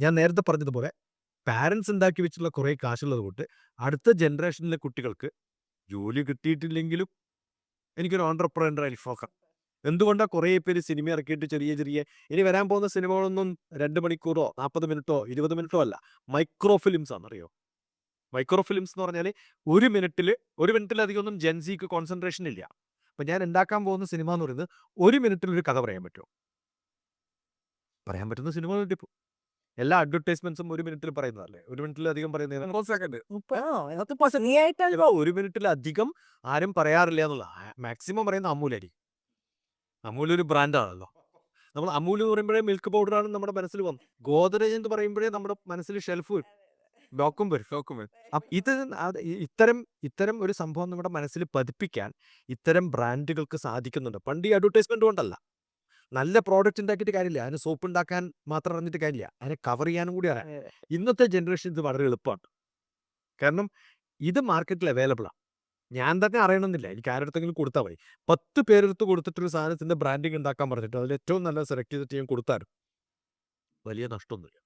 ഞാൻ നേരത്തെ പറഞ്ഞതുപോലെ പാരൻസ് ഉണ്ടാക്കി വെച്ചിട്ടുള്ള കുറേ കാശുള്ളത് കൊണ്ട് അടുത്ത ജനറേഷനിലെ കുട്ടികൾക്ക് ജോലി കിട്ടിയിട്ടില്ലെങ്കിലും എനിക്കൊരു ഓൺട്രപ്രനർ ആയി നോക്കാം. എന്തുകൊണ്ടാണ് കുറേ പേര് സിനിമ ഇറക്കിയിട്ട് ചെറിയ ചെറിയ ഇനി വരാൻ പോകുന്ന സിനിമകളൊന്നും 2 മണിക്കൂറോ 40 മിനിറ്റോ 20 മിനിറ്റോ അല്ല. മൈക്രോ ഫിലിംസ് ആണെന്നറിയോ? മൈക്രോ ഫിലിംസ് എന്ന് പറഞ്ഞാൽ 1 മിനിറ്റിലധികമൊന്നും ജെൻസിക്ക് കോൺസെൻട്രേഷൻ ഇല്ല. അപ്പം ഞാൻ ഉണ്ടാക്കാൻ പോകുന്ന സിനിമ എന്ന് പറയുന്നത് 1 മിനിറ്റിൽ ഒരു കഥ പറയാൻ പറ്റുമോ? പറയാൻ പറ്റുന്ന സിനിമകളുണ്ട് ഇപ്പോൾ. എല്ലാ അഡ്വർടൈസ്മെന്റ്സും 1 മിനിറ്റിൽ പറയുന്നതല്ലേ? 1 മിനിറ്റിലധികം പറയുന്നത് 30 സെക്കൻഡ്. അത് ഭംഗിയായിട്ടാണ് ചിലപ്പോൾ 1 മിനിറ്റിലധികം ആരും പറയാറില്ല എന്നുള്ളതാ. മാക്സിമം പറയുന്ന അമൂലായിരിക്കും. അമൂൽ ഒരു ബ്രാൻഡാണല്ലോ. നമ്മൾ അമൂൽ എന്ന് പറയുമ്പോഴേ മിൽക്ക് പൗഡറാണ് നമ്മുടെ മനസ്സിൽ വന്നത്. ഗോദ്റേജ് എന്ന് പറയുമ്പോഴേ നമ്മുടെ മനസ്സിൽ ഷെൽഫ് വരും. ലോക്കും വരും. ഇത് ഇത്തരം ഒരു സംഭവം നമ്മുടെ മനസ്സിൽ പതിപ്പിക്കാൻ ഇത്തരം ബ്രാൻഡുകൾക്ക് സാധിക്കുന്നുണ്ട്. പണ്ട് ഈ അഡ്വർടൈസ്മെന്റ് കൊണ്ടല്ല. നല്ല പ്രോഡക്റ്റ് ഉണ്ടാക്കിയിട്ട് കാര്യമില്ല. അതിന് സോപ്പ് ഉണ്ടാക്കാൻ മാത്രം അറിഞ്ഞിട്ട് കാര്യമില്ല. അതിനെ കവർ ചെയ്യാനും കൂടി അറിയാം. ഇന്നത്തെ ജനറേഷൻ ഇത് വളരെ എളുപ്പമാണ്. കാരണം ഇത് മാർക്കറ്റിൽ അവൈലബിൾ ആണ്. ഞാൻ തന്നെ അറിയണമെന്നില്ല. എനിക്ക് ആരുടെടുത്തെങ്കിലും കൊടുത്താൽ മതി. 10 പേരെടുത്ത് കൊടുത്തിട്ടൊരു സാധനത്തിന്റെ ബ്രാൻഡിങ് ഉണ്ടാക്കാൻ പറഞ്ഞിട്ട് അതിൽ ഏറ്റവും നല്ല സെലക്ട് ചെയ്തിട്ട് ഞാൻ കൊടുത്താലും വലിയ നഷ്ടമൊന്നുമില്ല.